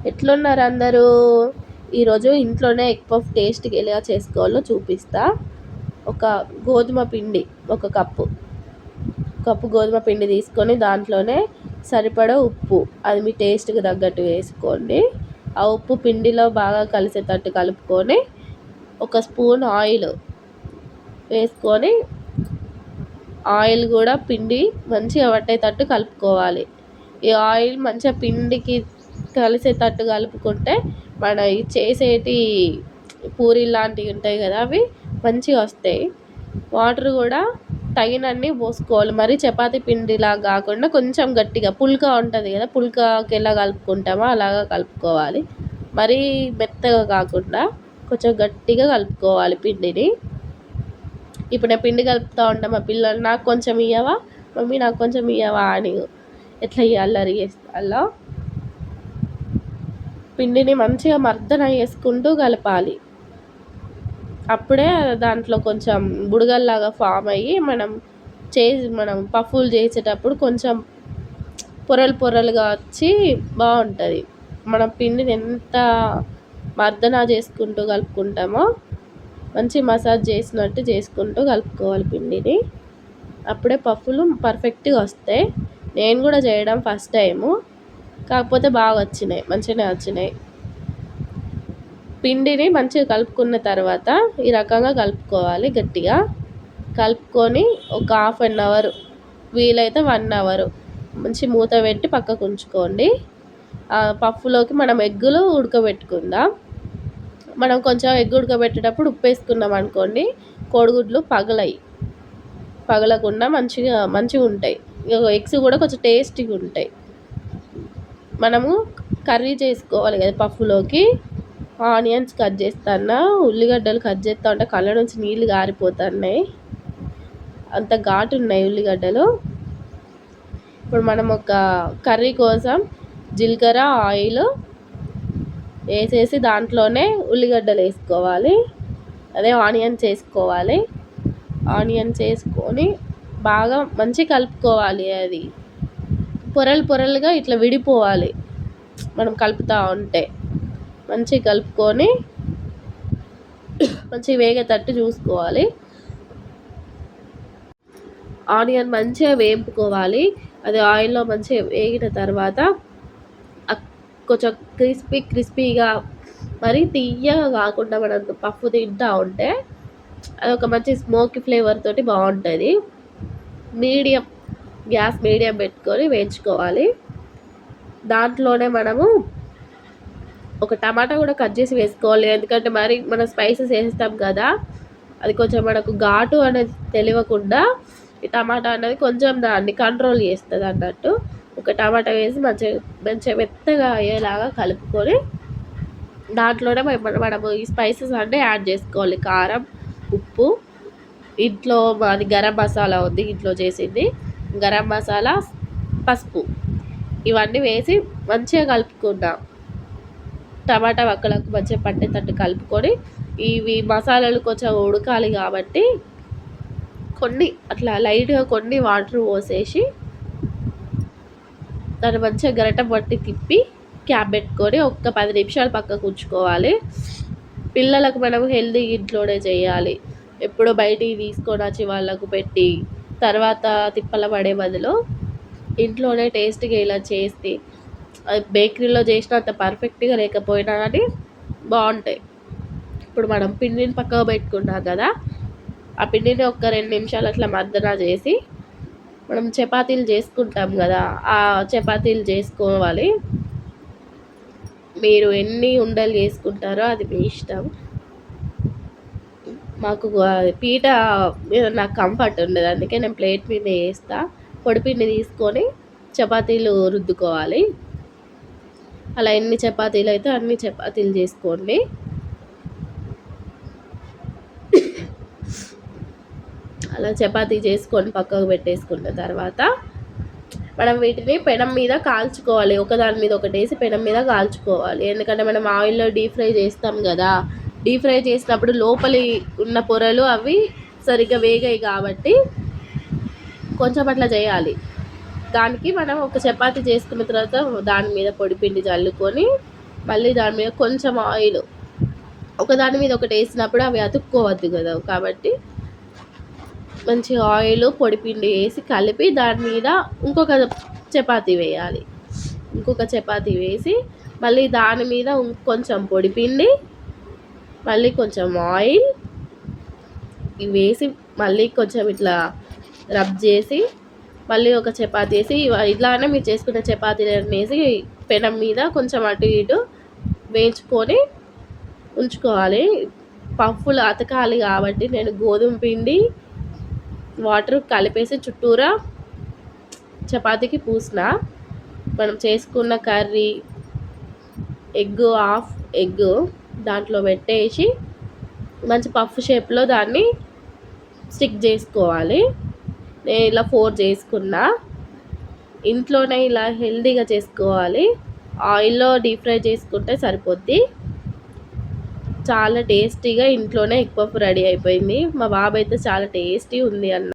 ఎట్లున్నారు అందరూ? ఈరోజు ఇంట్లోనే ఎగ్ పఫ్ టేస్ట్కి ఎలా చేసుకోవాలో చూపిస్తా. ఒక గోధుమ పిండి, ఒక కప్పు గోధుమ పిండి తీసుకొని దాంట్లోనే సరిపడా ఉప్పు, అది మీ టేస్ట్కి తగ్గట్టు వేసుకోండి. ఆ ఉప్పు పిండిలో బాగా కలిసేటట్టు కలుపుకొని ఒక స్పూన్ ఆయిల్ వేసుకొని, ఆయిల్ కూడా పిండి మంచిగా పట్టేటట్టు కలుపుకోవాలి. ఈ ఆయిల్ మంచిగా పిండికి కలిసేటట్టు కలుపుకుంటే మన చేసేటి పూరి లాంటివి ఉంటాయి కదా, అవి మంచిగా వస్తాయి. వాటర్ కూడా తగినన్ని పోసుకోవాలి. మరి చపాతీ పిండిలా కాకుండా కొంచెం గట్టిగా, పుల్కా ఉంటుంది కదా, పుల్కాకి ఎలా కలుపుకుంటామో అలాగా కలుపుకోవాలి. మరీ మెత్తగా కాకుండా కొంచెం గట్టిగా కలుపుకోవాలి పిండిని. ఇప్పుడు నేను పిండి కలుపుతూ ఉంటాను, మా పిల్లలు నాకు కొంచెం ఇవ్వవా మమ్మీ, నాకు కొంచెం ఇవ్వవా అని ఎట్లా అల్లరి చేస్తా. అలా పిండిని మంచిగా మర్దన వేసుకుంటూ కలపాలి. అప్పుడే దాంట్లో కొంచెం బుడగల్లాగా ఫామ్ అయ్యి మనం పఫ్ఫులు చేసేటప్పుడు కొంచెం పొరలుగా వచ్చి బాగుంటుంది. మనం పిండిని ఎంత మర్దన చేసుకుంటూ కలుపుకుంటామో మంచి మసాజ్ చేసినట్టు చేసుకుంటూ కలుపుకోవాలి పిండిని. అప్పుడే పఫ్ఫులు పర్ఫెక్ట్గా వస్తాయి. నేను కూడా చేయడం ఫస్ట్ టైము, కాకపోతే బాగా వచ్చినాయి, మంచిగానే వచ్చినాయి. పిండిని మంచిగా కలుపుకున్న తర్వాత ఈ రకంగా కలుపుకోవాలి. గట్టిగా కలుపుకొని ఒక 1/2 అవర్, వీలైతే 1 అవర్ మంచి మూత పెట్టి పక్కకు ఉంచుకోండి. పఫ్లోకి మనం ఎగ్గులు ఉడకబెట్టుకుందాం. మనం కొంచెం ఎగ్ ఉడకబెట్టేటప్పుడు ఉప్పు వేసుకున్నాం అనుకోండి, కోడిగుడ్లు పగలకుండా మంచిగా ఉంటాయి. ఎగ్స్ కూడా కొంచెం టేస్టీగా ఉంటాయి. మనము కర్రీ చేసుకోవాలి కదా పఫ్లోకి. ఆనియన్స్ కట్ చేస్తున్నా, ఉల్లిగడ్డలు కట్ చేస్తూ ఉంటే కళ్ళ నుంచి నీళ్ళు గారిపోతున్నాయి, అంత ఘాటు ఉన్నాయి ఉల్లిగడ్డలు. ఇప్పుడు మనం ఒక కర్రీ కోసం జీలకర్ర, ఆయిల్ వేసేసి దాంట్లోనే ఉల్లిగడ్డలు వేసుకోవాలి. అదే ఆనియన్స్ వేసుకోవాలి. ఆనియన్స్ వేసుకొని బాగా మంచిగా కలుపుకోవాలి. అది పొరలుగా ఇట్లా విడిపోవాలి మనం కలుపుతూ ఉంటే. మంచిగా కలుపుకొని మంచిగా వేగేటట్టు చూసుకోవాలి. ఆనియన్ మంచిగా వేపుకోవాలి. అది ఆయిల్లో మంచిగా వేగిన తర్వాత కొంచెం క్రిస్పీగా, మరి తీయగా కాకుండా మనం పఫ్ తింటూ ఉంటే అదొక మంచి స్మోకీ ఫ్లేవర్ తోటి బాగుంటుంది. గ్యాస్ మీడియం పెట్టుకొని వేయించుకోవాలి. దాంట్లోనే మనము ఒక టమాటా కూడా కట్ చేసి వేసుకోవాలి. ఎందుకంటే మరి మనం స్పైసెస్ వేస్తాం కదా, అది కొంచెం మనకు ఘాటు అనేది తెలియకుండా ఈ టమాటా అనేది కొంచెం దాన్ని కంట్రోల్ చేస్తుంది అన్నట్టు. ఒక టమాటా వేసి మంచిగా మెత్తగా అయ్యేలాగా కలుపుకొని దాంట్లోనే మనము ఈ స్పైసెస్ అన్నీ యాడ్ చేసుకోవాలి. కారం, ఉప్పు, ఇంట్లో మాది గరం మసాలా ఉంది, ఇంట్లో చేసింది గరం మసాలా, పసుపు, ఇవన్నీ వేసి మంచిగా కలుపుకుందాం. టమాటా వక్కలకు మంచిగా పట్టేటట్టు కలుపుకొని, ఇవి మసాలాలు కొంచెం ఉడకాలి కాబట్టి కొన్ని అట్లా లైట్గా కొన్ని వాటర్ పోసేసి దాన్ని మంచిగా గరిట పట్టి తిప్పి క్యాప్ పెట్టుకొని ఒక 10 నిమిషాలు పక్కకు ఉంచుకోవాలి. పిల్లలకు మనం హెల్తీ ఇంట్లోనే చేయాలి. ఎప్పుడో బయటికి తీసుకొని వచ్చి వాళ్ళకు పెట్టి తర్వాత తిప్పల పడే బదులు ఇంట్లోనే టేస్ట్గా ఇలా చేస్తే, బేకరీలో చేసినంత పర్ఫెక్ట్గా లేకపోయినా కానీ బాగుంటాయి. ఇప్పుడు మనం పిండిని పక్కకు పెట్టుకున్నాం కదా, ఆ పిండిని ఒక 2 నిమిషాలు అట్లా మర్దన చేసి మనం చపాతీలు చేసుకుంటాం కదా, ఆ చపాతీలు చేసుకోవాలి. మీరు ఎన్ని ఉండలు చేసుకుంటారో అది మీ ఇష్టం. మాకు పీట మీద నాకు కంఫర్ట్ ఉండదు, అందుకే నేను ప్లేట్ మీద వేస్తా. పొడిపిండి తీసుకొని చపాతీలు రుద్దుకోవాలి. అలా ఎన్ని చపాతీలు అయితే అన్ని చపాతీలు చేసుకోండి. అలా చపాతీ చేసుకొని పక్కకు పెట్టేసుకున్న తర్వాత మనం వీటిని పెనం మీద కాల్చుకోవాలి. ఒకదాని మీద ఒకటి వేసి పెనం మీద కాల్చుకోవాలి. ఎందుకంటే మనం ఆయిల్లో డీప్ ఫ్రై చేస్తాం కదా, డీప్ ఫ్రై చేసినప్పుడు లోపలి ఉన్న పొరలు అవి సరిగ్గా వేగాయి కాబట్టి కొంచెం అట్లా చేయాలి. దానికి మనం ఒక చపాతీ చేసుకున్న తర్వాత దాని మీద పొడిపిండి చల్లుకొని మళ్ళీ దాని మీద కొంచెం ఆయిల్, ఒకదాని మీద ఒకటి వేసినప్పుడు అవి అతుక్కోవద్దు కదా, కాబట్టి మంచి ఆయిల్ పొడిపిండి వేసి కలిపి దాని మీద ఇంకొక చపాతీ వేయాలి. ఇంకొక చపాతీ వేసి మళ్ళీ దాని మీద కొంచెం పొడిపిండి, మళ్ళీ కొంచెం ఆయిల్ ఇవి వేసి మళ్ళీ కొంచెం ఇట్లా రబ్ చేసి మళ్ళీ ఒక చపాతీ వేసి ఇట్లానే మీరు చేసుకున్న చపాతీలను వేసి పెనం మీద కొంచెం అటు ఇటు వేయించుకొని ఉంచుకోవాలి. పఫ్ఫులు అతకాలి కాబట్టి నేను గోధుమ పిండి వాటర్ కలిపేసి చుట్టూరా చపాతీకి పూసిన. మనం చేసుకున్న కర్రీ హాఫ్ ఎగ్ దాంట్లో పెట్టేసి మంచి పఫ్ షేప్లో దాన్ని స్టిక్ చేసుకోవాలి. నేను ఇలా 4 చేసుకున్నా. ఇంట్లోనే ఇలా హెల్తీగా చేసుకోవాలి. ఆయిల్లో డీప్ ఫ్రై చేసుకుంటే సరిపోద్ది. చాలా టేస్టీగా ఇంట్లోనే ఎగ్ పఫ్ రెడీ అయిపోయింది. మా బాబు అయితే చాలా టేస్టీ ఉంది అన్న.